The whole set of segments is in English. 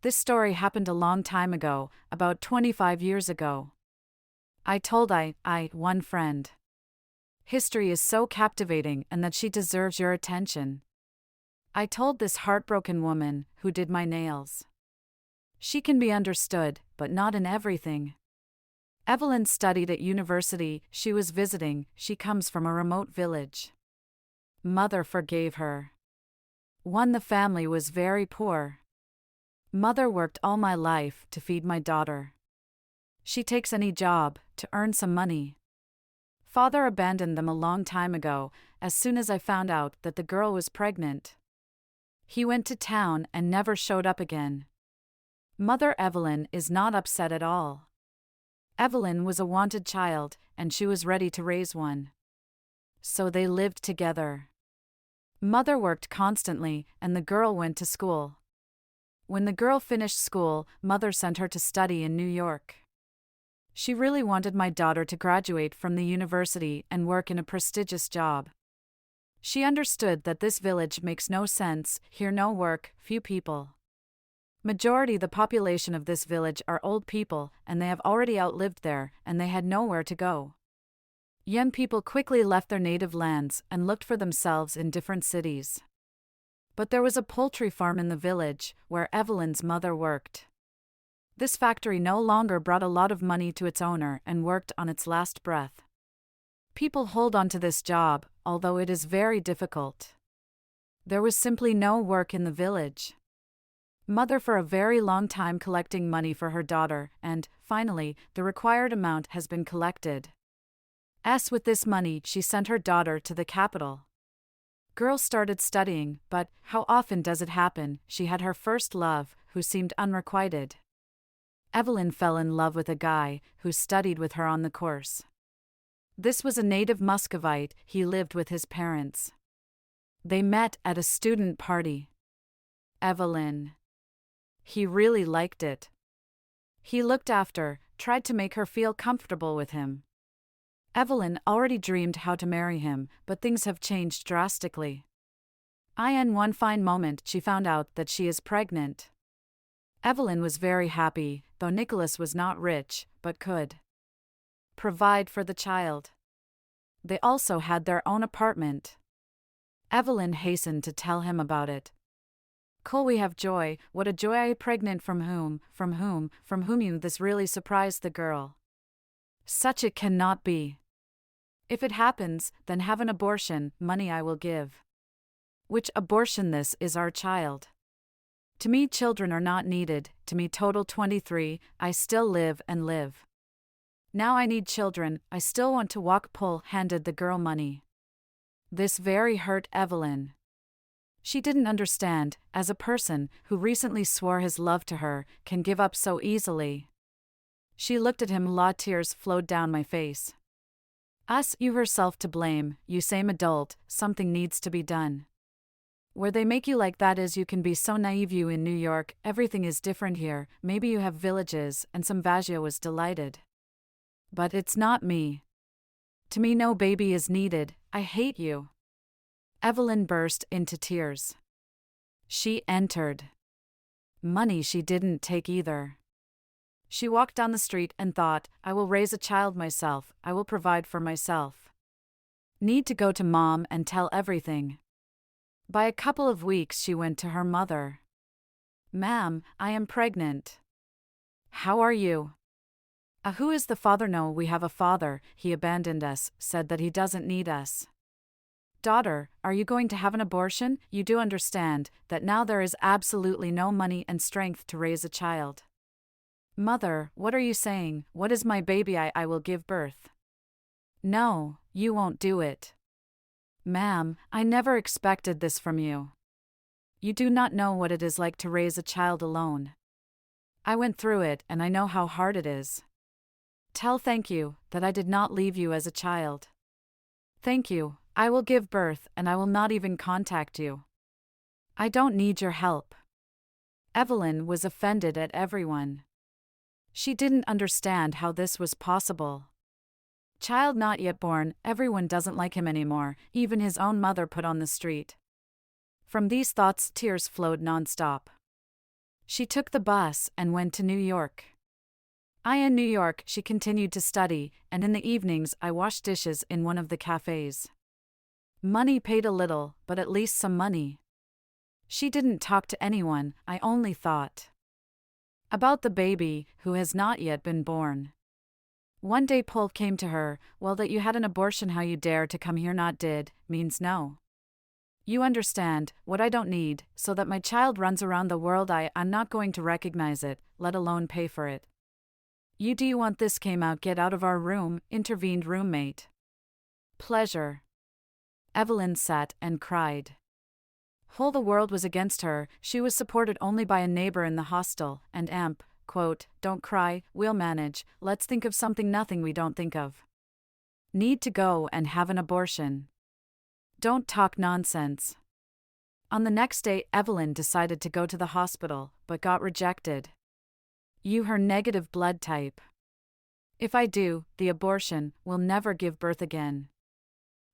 This story happened a long time ago, about 25 years ago. I told one friend. History is so captivating and that she deserves your attention. I told this heartbroken woman, who did my nails. She can be understood, but not in everything. Evelyn studied at university she was visiting. She comes from a remote village. Mother forgave her. The family was very poor. Mother worked all my life to feed my daughter. She takes any job to earn some money. Father abandoned them a long time ago, as soon as I found out that the girl was pregnant. He went to town and never showed up again. Mother Evelyn is not upset at all. Evelyn was a wanted child, and she was ready to raise one. So they lived together. Mother worked constantly, and the girl went to school. When the girl finished school, Mother sent her to study in New York. She really wanted my daughter to graduate from the university and work in a prestigious job. She understood that this village makes no sense, here no work, few people. Majority the population of this village are old people, and they have already outlived there, and they had nowhere to go. Young people quickly left their native lands and looked for themselves in different cities. But there was a poultry farm in the village, where Evelyn's mother worked. This factory no longer brought a lot of money to its owner and worked on its last breath. People hold on to this job, although it is very difficult. There was simply no work in the village. Mother for a very long time collecting money for her daughter, and, finally, the required amount has been collected. With this money she sent her daughter to the capital. Girl started studying, but, how often does it happen, she had her first love, who seemed unrequited. Evelyn fell in love with a guy, who studied with her on the course. This was a native Muscovite, he lived with his parents. They met at a student party. Evelyn. He really liked it. He looked after, tried to make her feel comfortable with him. Evelyn already dreamed how to marry him, but things have changed drastically. In one fine moment she found out that she is pregnant. Evelyn was very happy, though Nicholas was not rich, but could provide for the child. They also had their own apartment. Evelyn hastened to tell him about it. "Cole, we have joy, what a joy! I pregnant from whom you?" This really surprised the girl. "Such it cannot be. If it happens, then have an abortion, money I will give." "Which abortion? This is our child. To me children are not needed, to me total 23, I still live and live. Now I need children, I still want to walk." Paul handed the girl money. This very hurt Evelyn. She didn't understand, as a person who recently swore his love to her, can give up so easily. She looked at him, tears flowed down my face. You herself to blame, you same adult, something needs to be done. Where they make you like that is you can be so naive. You in New York, everything is different here, maybe you have villages, and some Vazia was delighted. But it's not me. To me no baby is needed, I hate you. Evelyn burst into tears. She entered. Money she didn't take either. She walked down the street and thought, I will raise a child myself, I will provide for myself. Need to go to mom and tell everything. By a couple of weeks she went to her mother. "Ma'am, I am pregnant." "How are you?" Who is the father?" "No, we have a father, he abandoned us, said that he doesn't need us." "Daughter, are you going to have an abortion? You do understand that now there is absolutely no money and strength to raise a child." "Mother, what are you saying? What is my baby? I will give birth." "No, you won't do it." "Ma'am, I never expected this from you. You do not know what it is like to raise a child alone. I went through it and I know how hard it is. Thank you, that I did not leave you as a child. Thank you, I will give birth and I will not even contact you. I don't need your help." Evelyn was offended at everyone. She didn't understand how this was possible. Child not yet born, everyone doesn't like him anymore, even his own mother put on the street. From these thoughts tears flowed non-stop. She took the bus and went to New York. In New York, she continued to study, and in the evenings I washed dishes in one of the cafes. Money paid a little, but at least some money. She didn't talk to anyone, I only thought about the baby, who has not yet been born. One day Paul came to her, well, that you had an abortion, how you dare to come here, not did, means no. You understand, what I don't need, so that my child runs around the world, I'm not going to recognize it, let alone pay for it. Do you want this, came out, get out of our room, intervened roommate. Pleasure. Evelyn sat and cried. Whole the world was against her, she was supported only by a neighbor in the hostel, and Amp, quote, don't cry, we'll manage, let's think of something nothing we don't think of. Need to go and have an abortion. Don't talk nonsense. On the next day Evelyn decided to go to the hospital, but got rejected. Her negative blood type. If I do, the abortion, will never give birth again.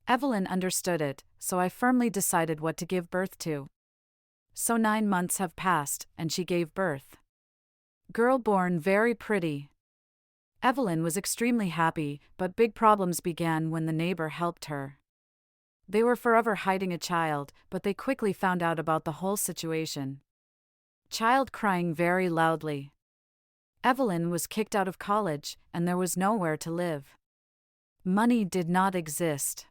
Evelyn understood it, so I firmly decided what to give birth to. So 9 months have passed, and she gave birth. Girl born very pretty. Evelyn was extremely happy, but big problems began when the neighbor helped her. They were forever hiding a child, but they quickly found out about the whole situation. Child crying very loudly. Evelyn was kicked out of college, and there was nowhere to live. Money did not exist.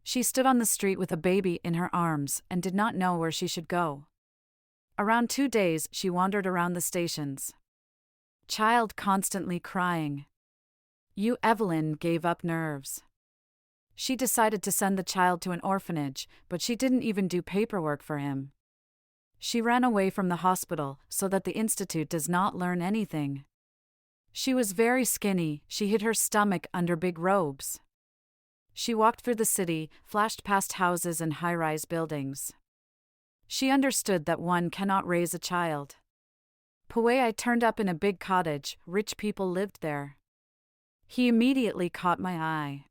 She stood on the street with a baby in her arms and did not know where she should go. Around 2 days she wandered around the stations. Child constantly crying. Evelyn gave up nerves. She decided to send the child to an orphanage, but she didn't even do paperwork for him. She ran away from the hospital so that the institute does not learn anything. She was very skinny, she hid her stomach under big robes. She walked through the city, flashed past houses and high-rise buildings. She understood that one cannot raise a child. I turned up in a big cottage, rich people lived there. He immediately caught my eye.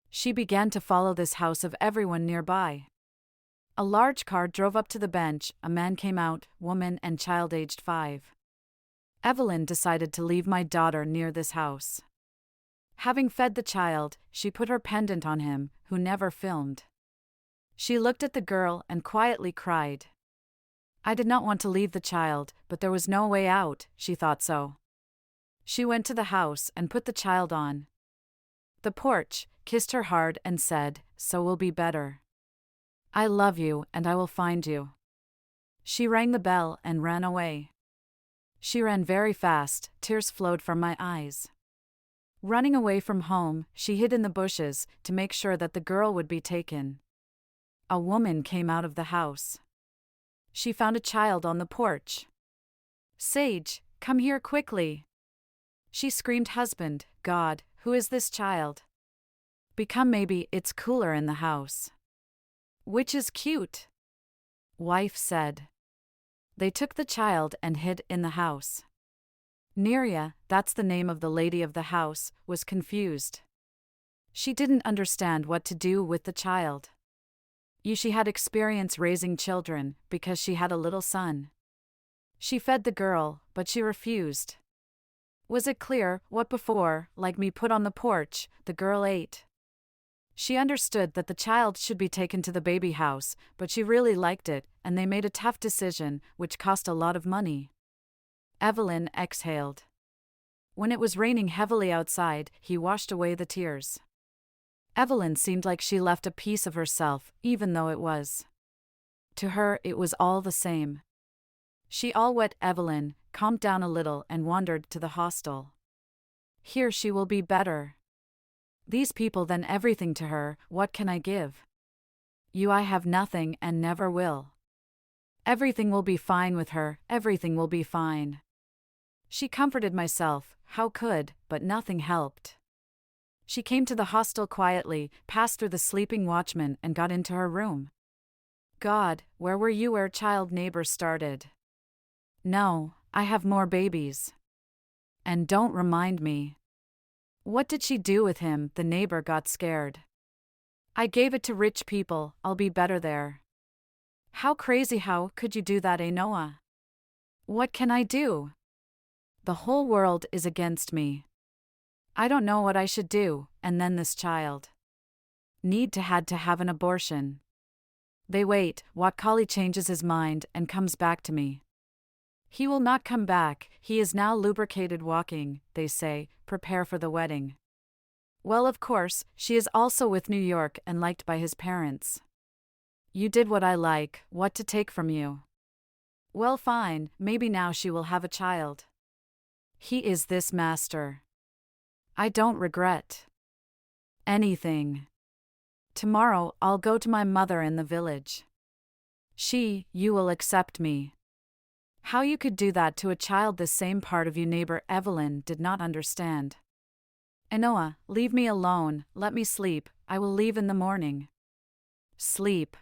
She began to follow this house of everyone nearby. A large car drove up to the bench, a man came out, woman and child aged 5. Evelyn decided to leave my daughter near this house. Having fed the child, she put her pendant on him, who never filmed. She looked at the girl and quietly cried. I did not want to leave the child, but there was no way out, she thought so. She went to the house and put the child on the porch, kissed her hard and said, so will be better. I love you and I will find you. She rang the bell and ran away. She ran very fast, tears flowed from my eyes. Running away from home, she hid in the bushes to make sure that the girl would be taken. A woman came out of the house. She found a child on the porch. Sage, come here quickly. She screamed, husband, God, who is this child? Become maybe it's cooler in the house. Which is cute? Wife said. They took the child and hid in the house. Neria, that's the name of the lady of the house, was confused. She didn't understand what to do with the child. She had experience raising children, because she had a little son. She fed the girl, but she refused. Was it clear what before, like me put on the porch, the girl ate? She understood that the child should be taken to the baby house, but she really liked it, and they made a tough decision, which cost a lot of money. Evelyn exhaled. When it was raining heavily outside, he washed away the tears. Evelyn seemed like she left a piece of herself, even though it was. To her, it was all the same. She all wet Evelyn, calmed down a little and wandered to the hostel. Here she will be better. These people then everything to her, what can I give? I have nothing and never will. Everything will be fine with her, everything will be fine. She comforted myself, how could, but nothing helped. She came to the hostel quietly, passed through the sleeping watchman and got into her room. God, where were you where child neighbor started? No, I have more babies. And don't remind me. What did she do with him? The neighbor got scared. I gave it to rich people, I'll be better there. How crazy, how could you do that, Noah? What can I do? The whole world is against me. I don't know what I should do, and then this child. Had to have an abortion. They wait, Wakali changes his mind and comes back to me. He will not come back, he is now lubricated walking, they say, prepare for the wedding. Well, of course, she is also with New York and liked by his parents. You did what I like, what to take from you. Well, fine, maybe now she will have a child. He is this master. I don't regret anything. Tomorrow I'll go to my mother in the village. You will accept me. How you could do that to a child this same part of you neighbor Evelyn did not understand. Enoa, leave me alone, let me sleep, I will leave in the morning. Sleep.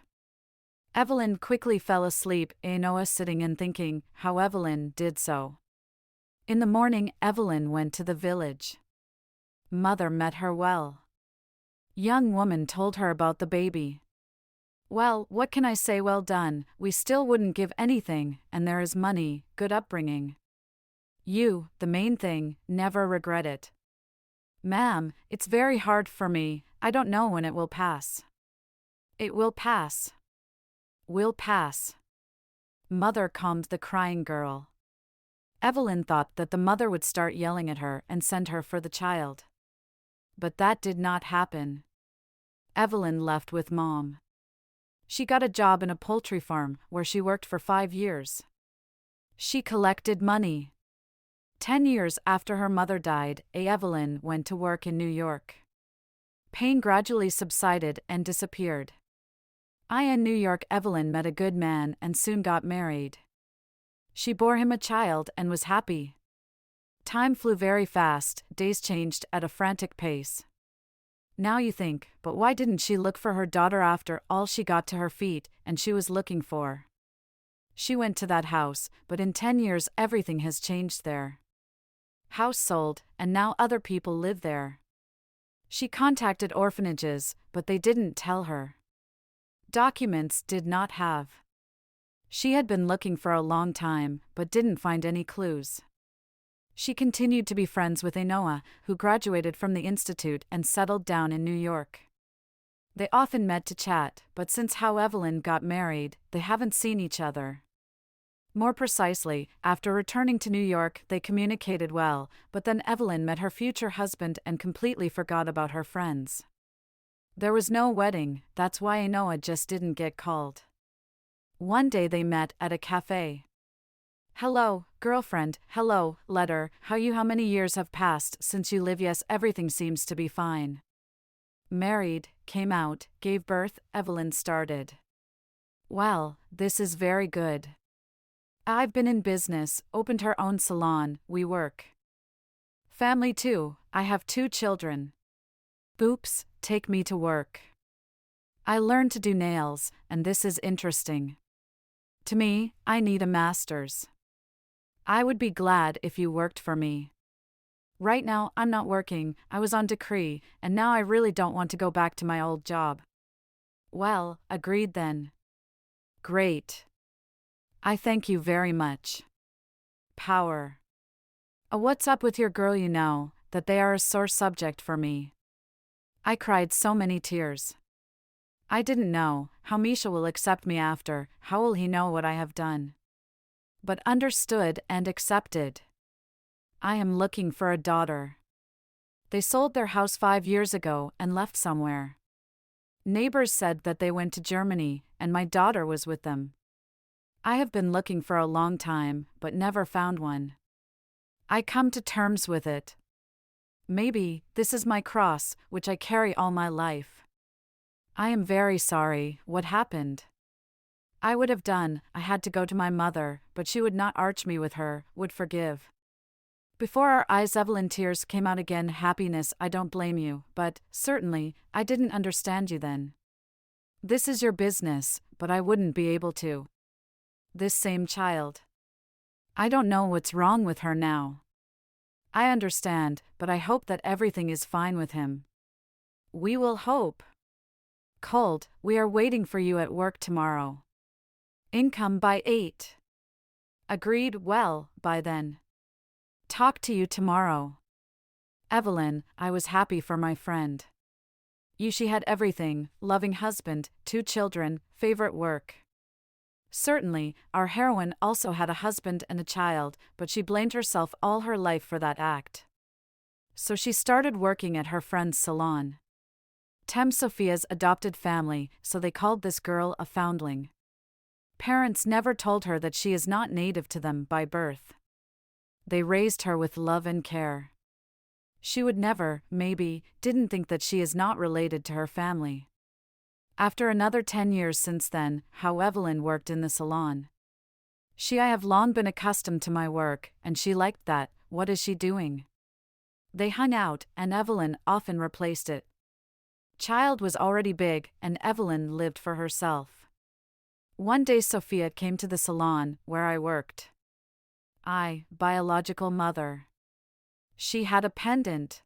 Evelyn quickly fell asleep, Enoa sitting and thinking how Evelyn did so. In the morning Evelyn went to the village. Mother met her well. Young woman told her about the baby. Well, what can I say? Well done, we still wouldn't give anything, and there is money, good upbringing. You, the main thing, never regret it. Ma'am, it's very hard for me, I don't know when it will pass. It will pass. Will pass. Mother calmed the crying girl. Evelyn thought that the mother would start yelling at her and send her for the child. But that did not happen. Evelyn left with Mom. She got a job in a poultry farm where she worked for 5 years. She collected money. 10 years after her mother died, Evelyn went to work in New York. Pain gradually subsided and disappeared. In New York, Evelyn met a good man and soon got married. She bore him a child and was happy. Time flew very fast, days changed at a frantic pace. Now you think, but why didn't she look for her daughter after all she got to her feet and she was looking for? She went to that house, but in 10 years everything has changed there. House sold, and now other people live there. She contacted orphanages, but they didn't tell her. Documents did not have. She had been looking for a long time, but didn't find any clues. She continued to be friends with Enoa, who graduated from the institute and settled down in New York. They often met to chat, but since how Evelyn got married, they haven't seen each other. More precisely, after returning to New York, they communicated well, but then Evelyn met her future husband and completely forgot about her friends. There was no wedding, that's why Enoa just didn't get called. One day they met at a cafe. Hello, girlfriend, hello, letter, how many years have passed since you live? Yes, everything seems to be fine. Married, came out, gave birth, Evelyn started. Well, this is very good. I've been in business, opened her own salon, we work. Family too, I have 2 children. Boops, take me to work. I learned to do nails, and this is interesting. To me, I need a master's. I would be glad if you worked for me. Right now, I'm not working, I was on decree, and now I really don't want to go back to my old job. Well, agreed then. Great. I thank you very much. Power. What's up with your girl? You know, that they are a sore subject for me. I cried so many tears. I didn't know how Misha will accept me after, how will he know what I have done? But understood and accepted. I am looking for a daughter. They sold their house 5 years ago and left somewhere. Neighbors said that they went to Germany, and my daughter was with them. I have been looking for a long time, but never found one. I come to terms with it. Maybe this is my cross, which I carry all my life. I am very sorry, what happened? I would have done, I had to go to my mother, but she would not arch me with her, would forgive. Before our eyes Evelyn tears came out again. Happiness, I don't blame you, but, certainly, I didn't understand you then. This is your business, but I wouldn't be able to. This same child. I don't know what's wrong with her now. I understand, but I hope that everything is fine with him. We will hope. Cold, we are waiting for you at work tomorrow. Income by 8. Agreed, well, by then. Talk to you tomorrow. Evelyn, I was happy for my friend. She had everything, loving husband, 2 children, favorite work. Certainly, our heroine also had a husband and a child, but she blamed herself all her life for that act. So she started working at her friend's salon. Sophia's adopted family, so they called this girl a foundling. Parents never told her that she is not native to them by birth. They raised her with love and care. She would never, maybe, didn't think that she is not related to her family. After another 10 years since then, how Evelyn worked in the salon. I have long been accustomed to my work, and she liked that. What is she doing? They hung out, and Evelyn often replaced it. Child was already big, and Evelyn lived for herself. One day Sophia came to the salon, where I worked. Biological mother. She had a pendant,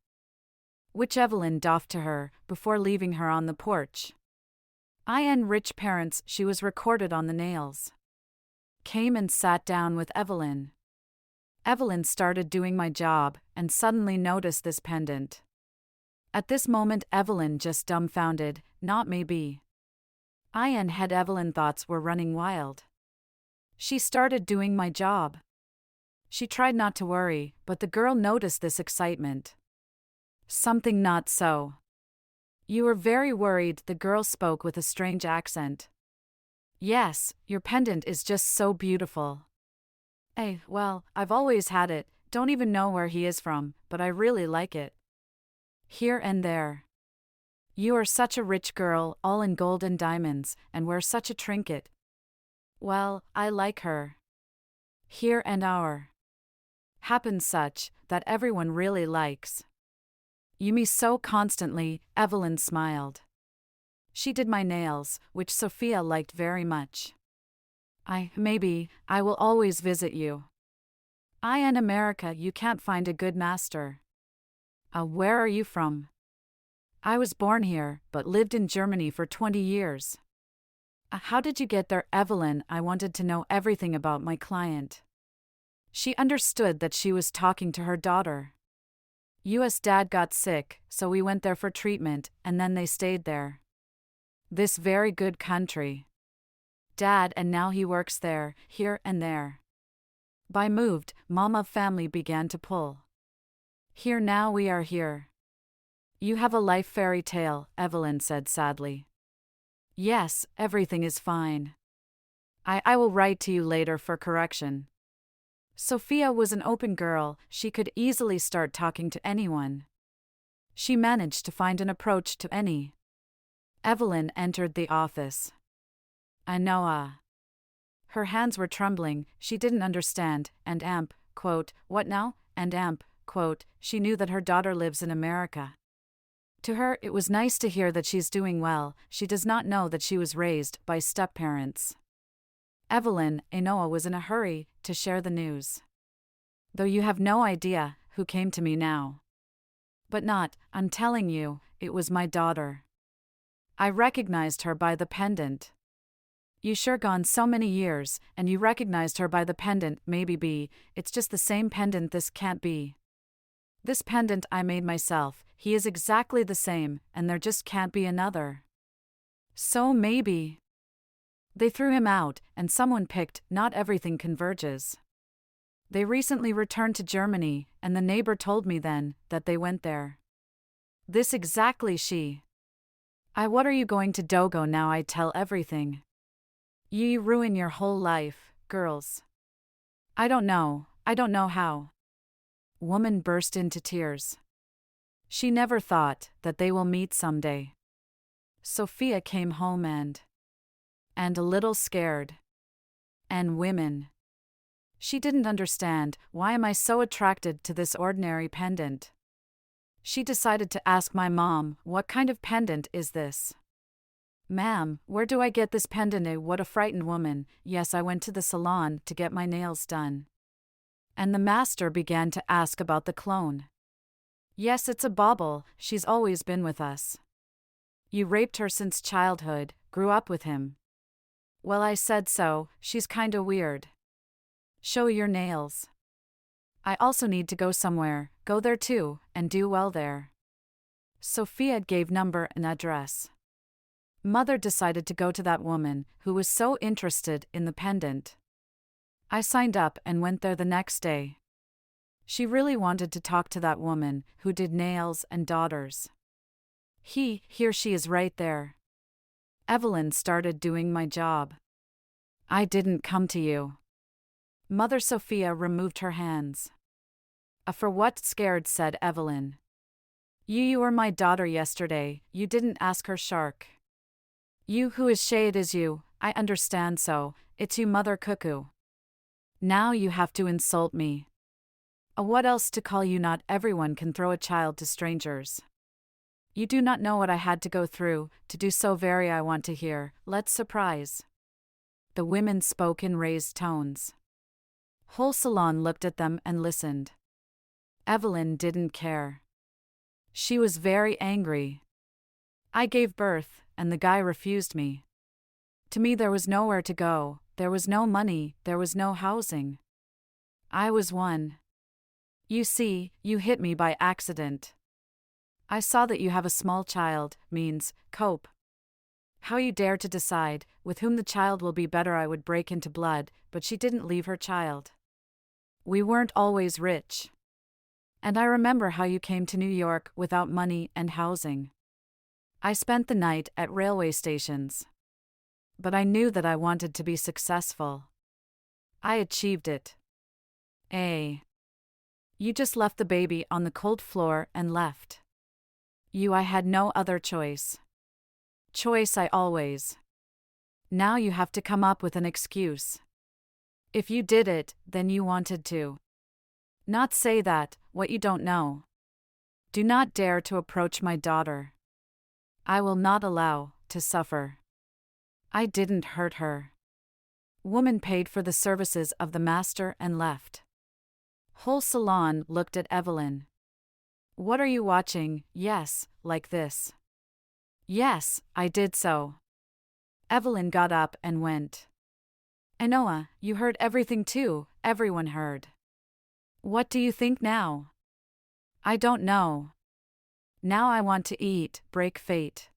which Evelyn doffed to her, before leaving her on the porch. Rich parents, she was recorded on the nails. Came and sat down with Evelyn. Evelyn started doing my job, and suddenly noticed this pendant. At this moment Evelyn just dumbfounded, not maybe. Had Evelyn thoughts were running wild. She started doing my job. She tried not to worry, but the girl noticed this excitement. Something not so. You were very worried, the girl spoke with a strange accent. Yes, your pendant is just so beautiful. Well, I've always had it, don't even know where he is from, but I really like it. Here and there. You are such a rich girl, all in gold and diamonds, and wear such a trinket. Well, I like her. Here and our. Happens such, that everyone really likes. You me so constantly, Evelyn smiled. She did my nails, which Sophia liked very much. Maybe, I will always visit you. In America you can't find a good master. Where are you from? I was born here, but lived in Germany for 20 years. How did you get there, Evelyn? I wanted to know everything about my client. She understood that she was talking to her daughter. US dad got sick, so we went there for treatment, and then they stayed there. This very good country. Dad, and now he works there, here and there. By moved, mama family began to pull. Here now we are here. You have a life fairy tale, Evelyn said sadly. Yes, everything is fine. I will write to you later for correction. Sophia was an open girl, she could easily start talking to anyone. She managed to find an approach to any. Evelyn entered the office. Noah. Her hands were trembling, she didn't understand, and what now? And she knew that her daughter lives in America. To her, it was nice to hear that she's doing well, she does not know that she was raised by step-parents. Evelyn, Noah was in a hurry to share the news. Though you have no idea who came to me now. But I'm telling you, it was my daughter. I recognized her by the pendant. You sure gone so many years, and you recognized her by the pendant, maybe it's just the same pendant, this can't be. This pendant I made myself, he is exactly the same, and there just can't be another. So maybe. They threw him out, and someone picked, not everything converges. They recently returned to Germany, and the neighbor told me then, that they went there. This exactly she. What are you going to do now? I tell everything. You ruin your whole life, girls. I don't know how. Woman burst into tears. She never thought that they will meet someday. Sophia came home and a little scared. And women. She didn't understand, why am I so attracted to this ordinary pendant? She decided to ask my mom, what kind of pendant is this? Ma'am, where do I get this pendant? What a frightened woman. Yes, I went to the salon to get my nails done. And the master began to ask about the clone. Yes, it's a bauble, she's always been with us. You raped her since childhood, grew up with him. Well, I said so, she's kinda weird. Show your nails. I also need to go somewhere, go there too, and do well there. Sophia gave number and address. Mother decided to go to that woman, who was so interested in the pendant. I signed up and went there the next day. She really wanted to talk to that woman, who did nails and daughters. Here she is right there. Evelyn started doing my job. I didn't come to you. Mother Sophia removed her hands. For what? Scared, said Evelyn. You were my daughter yesterday, you didn't ask her shark. You who is shade is you, I understand so, it's you Mother Cuckoo. Now you have to insult me. What else to call you? Not everyone can throw a child to strangers. You do not know what I had to go through, to do so very I want to hear, let's surprise. The women spoke in raised tones. Whole salon looked at them and listened. Evelyn didn't care. She was very angry. I gave birth, and the guy refused me. To me there was nowhere to go, there was no money, there was no housing. I was one. You see, you hit me by accident. I saw that you have a small child, means, cope. How you dare to decide, with whom the child will be better. I would break into blood, but she didn't leave her child. We weren't always rich. And I remember how you came to New York without money and housing. I spent the night at railway stations. But I knew that I wanted to be successful. I achieved it. You just left the baby on the cold floor and left. I had no other choice. Choice I always. Now you have to come up with an excuse. If you did it, then you wanted to. Not say that, what you don't know. Do not dare to approach my daughter. I will not allow to suffer. I didn't hurt her. Woman paid for the services of the master and left. Whole salon looked at Evelyn. What are you watching? Yes, like this. Yes, I did so. Evelyn got up and went. Anoa, you heard everything too, everyone heard. What do you think now? I don't know. Now I want to eat, break fate.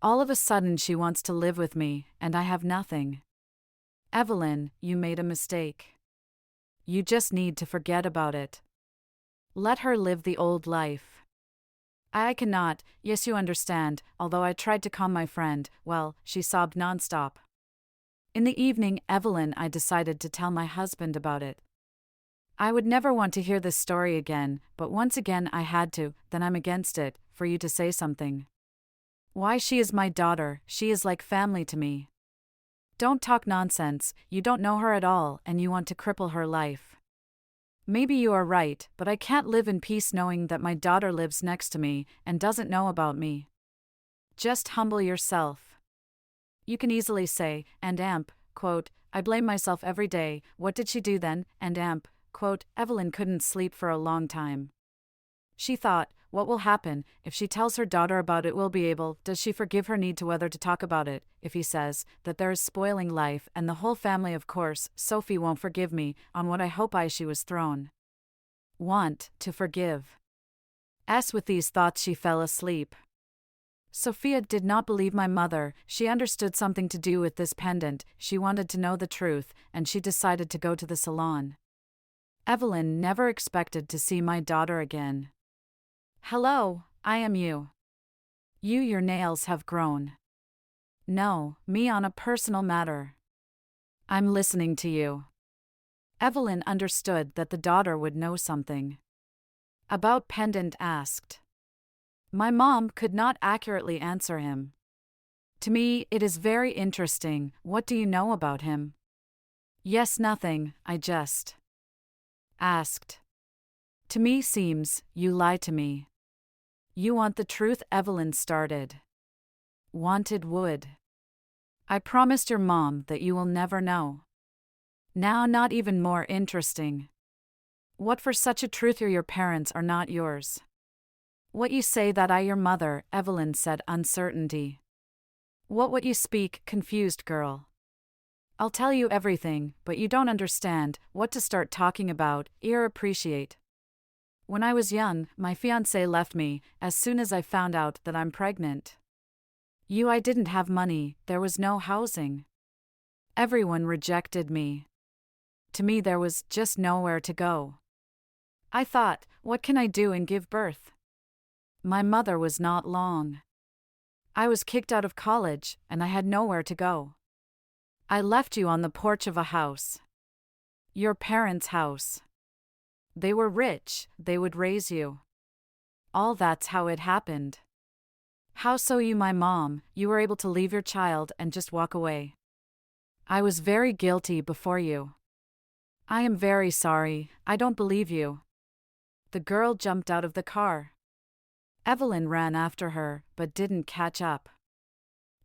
All of a sudden she wants to live with me, and I have nothing. Evelyn, you made a mistake. You just need to forget about it. Let her live the old life. I cannot, yes you understand, although I tried to calm my friend, well, she sobbed nonstop. In the evening, Evelyn, I decided to tell my husband about it. I would never want to hear this story again, but once again I had to, then I'm against it, for you to say something. Why, she is my daughter, she is like family to me. Don't talk nonsense, you don't know her at all and you want to cripple her life. Maybe you are right, but I can't live in peace knowing that my daughter lives next to me and doesn't know about me. Just humble yourself. You can easily say, and amp, quote, I blame myself every day, what did she do then, and amp, quote, Evelyn couldn't sleep for a long time. She thought, what will happen, if she tells her daughter about it will be able, does she forgive her need to whether to talk about it, if he says, that there is spoiling life and the whole family of course, Sophie won't forgive me, on what I hope she was thrown. Want, to forgive. As with these thoughts she fell asleep. Sophia did not believe my mother, she understood something to do with this pendant, she wanted to know the truth, and she decided to go to the salon. Evelyn never expected to see my daughter again. Hello, I am you. Your nails have grown. No, me on a personal matter. I'm listening to you. Evelyn understood that the daughter would know something. About pendant asked. My mom could not accurately answer him. To me, it is very interesting, what do you know about him? Yes, nothing, I just asked. To me seems, you lie to me. You want the truth, Evelyn started. Wanted would. I promised your mom that you will never know. Now not even more interesting. What for such a truth your parents are not yours. What you say that I your mother, Evelyn said uncertainty. What you speak, confused girl. I'll tell you everything, but you don't understand what to start talking about or appreciate. When I was young, my fiancé left me as soon as I found out that I'm pregnant. I didn't have money, there was no housing. Everyone rejected me. To me, there was just nowhere to go. I thought, what can I do and give birth? My mother was not long. I was kicked out of college, and I had nowhere to go. I left you on the porch of a house. Your parents' house. They were rich, they would raise you. All that's how it happened. How so you, my mom, you were able to leave your child and just walk away? I was very guilty before you. I am very sorry, I don't believe you. The girl jumped out of the car. Evelyn ran after her, but didn't catch up.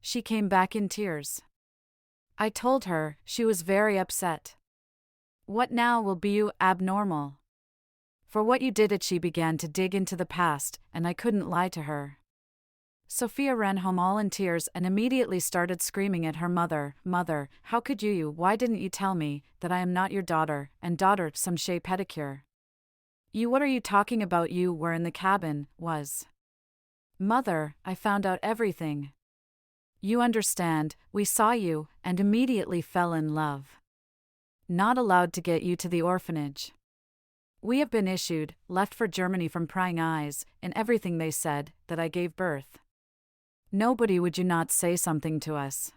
She came back in tears. I told her, she was very upset. What now will be you abnormal? For what you did she began to dig into the past, and I couldn't lie to her. Sophia ran home all in tears and immediately started screaming at her mother, "Mother, how could you? Why didn't you tell me that I am not your daughter, and daughter some shea pedicure? What are you talking about? You were in the cabin, was. Mother, I found out everything. You understand, we saw you, and immediately fell in love. Not allowed to get you to the orphanage. We have been issued, left for Germany from prying eyes, in everything they said, that I gave birth. Nobody would you not say something to us.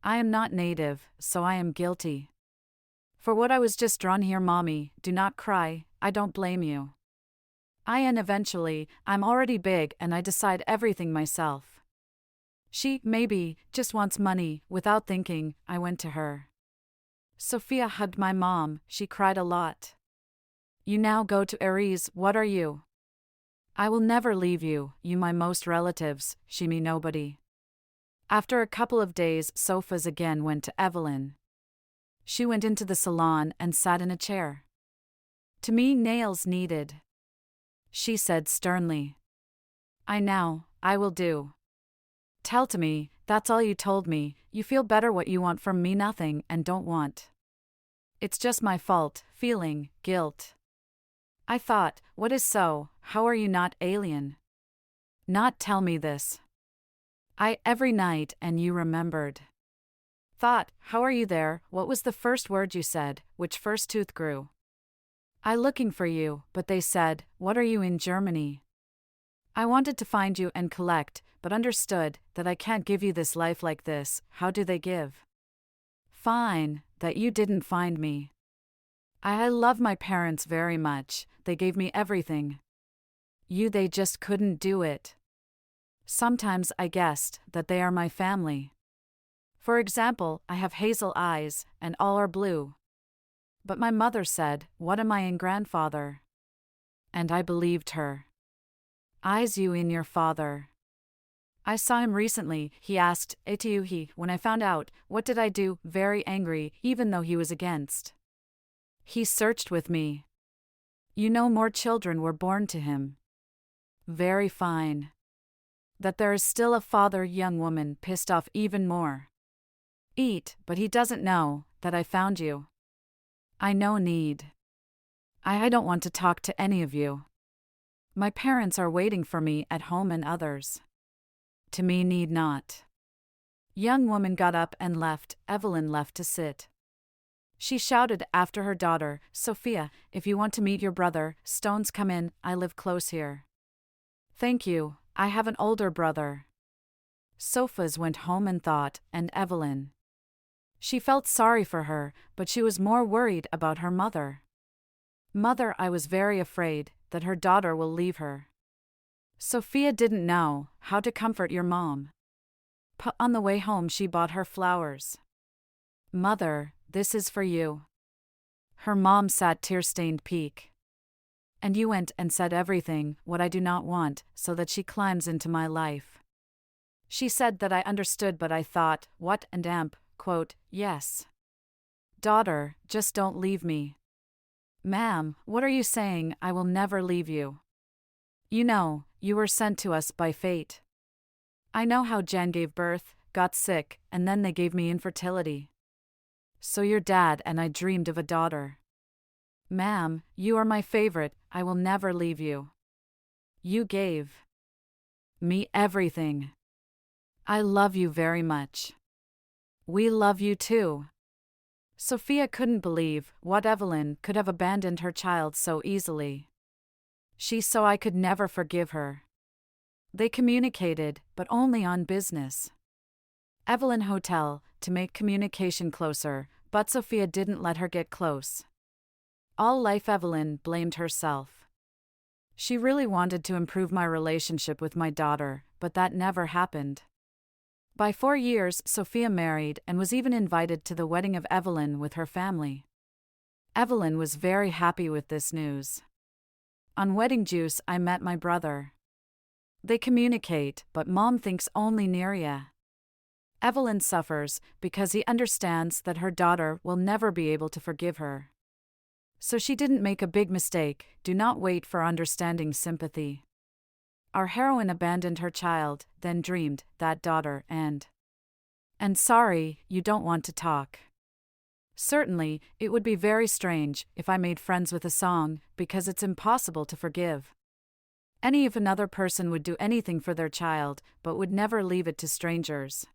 I am not native, so I am guilty. For what I was just drawn here, mommy, do not cry, I don't blame you. And eventually, I'm already big and I decide everything myself. She, maybe, just wants money, without thinking, I went to her. Sophia hugged my mom, she cried a lot. You now go to Aries, what are you? I will never leave you, you my most relatives, she me nobody. After a couple of days, Sophia's again went to Evelyn. She went into the salon and sat in a chair. To me, nails needed. She said sternly. I will do. Tell to me, that's all you told me, you feel better what you want from me nothing and don't want. It's just my fault, feeling, guilt. I thought, what is so, how are you not alien? Not tell me this. Every night and you remembered. Thought, how are you there, what was the first word you said, which first tooth grew? Looking for you, but they said, what are you in Germany? I wanted to find you and collect, but understood that I can't give you this life like this, how do they give? Fine, that you didn't find me. I love my parents very much, they gave me everything. They just couldn't do it. Sometimes I guessed that they are my family. For example, I have hazel eyes, and all are blue. But my mother said, what am I in grandfather? And I believed her. Eyes you in your father. I saw him recently, he asked, when I found out, what did I do, very angry, even though he was against. He searched with me. More children were born to him. Very fine. That there is still a father, young woman, pissed off even more. But he doesn't know that I found you. I no need. I don't want to talk to any of you. My parents are waiting for me at home and others. To me need not. Young woman got up and left, Evelyn left to sit. She shouted after her daughter, Sophia, if you want to meet your brother, Stones come in, I live close here. Thank you, I have an older brother. Sophia's went home and thought, and Evelyn. She felt sorry for her, but she was more worried about her mother. Mother, I was very afraid that her daughter will leave her. Sophia didn't know how to comfort your mom. On the way home she bought her flowers. Mother, this is for you. Her mom sat tear-stained peak. And you went and said everything, what I do not want, so that she climbs into my life. She said that I understood but I thought, what and quote, yes. Daughter, just don't leave me. Ma'am, what are you saying, I will never leave you. You were sent to us by fate. I know how Jan gave birth, got sick, and then they gave me infertility. So your dad and I dreamed of a daughter. Ma'am, you are my favorite, I will never leave you. You gave me everything. I love you very much. We love you too. Sophia couldn't believe what Evelyn could have abandoned her child so easily. She saw I could never forgive her. They communicated, but only on business. Evelyn Hotel, to make communication closer, but Sophia didn't let her get close. All life Evelyn blamed herself. She really wanted to improve my relationship with my daughter, but that never happened. By 4 years, Sophia married and was even invited to the wedding of Evelyn with her family. Evelyn was very happy with this news. On wedding juice, I met my brother. They communicate, but Mom thinks only Neria. Evelyn suffers because he understands that her daughter will never be able to forgive her. So she didn't make a big mistake, do not wait for understanding sympathy. Our heroine abandoned her child, then dreamed that daughter and sorry, you don't want to talk. Certainly, it would be very strange if I made friends with a song, because it's impossible to forgive. If another person would do anything for their child, but would never leave it to strangers.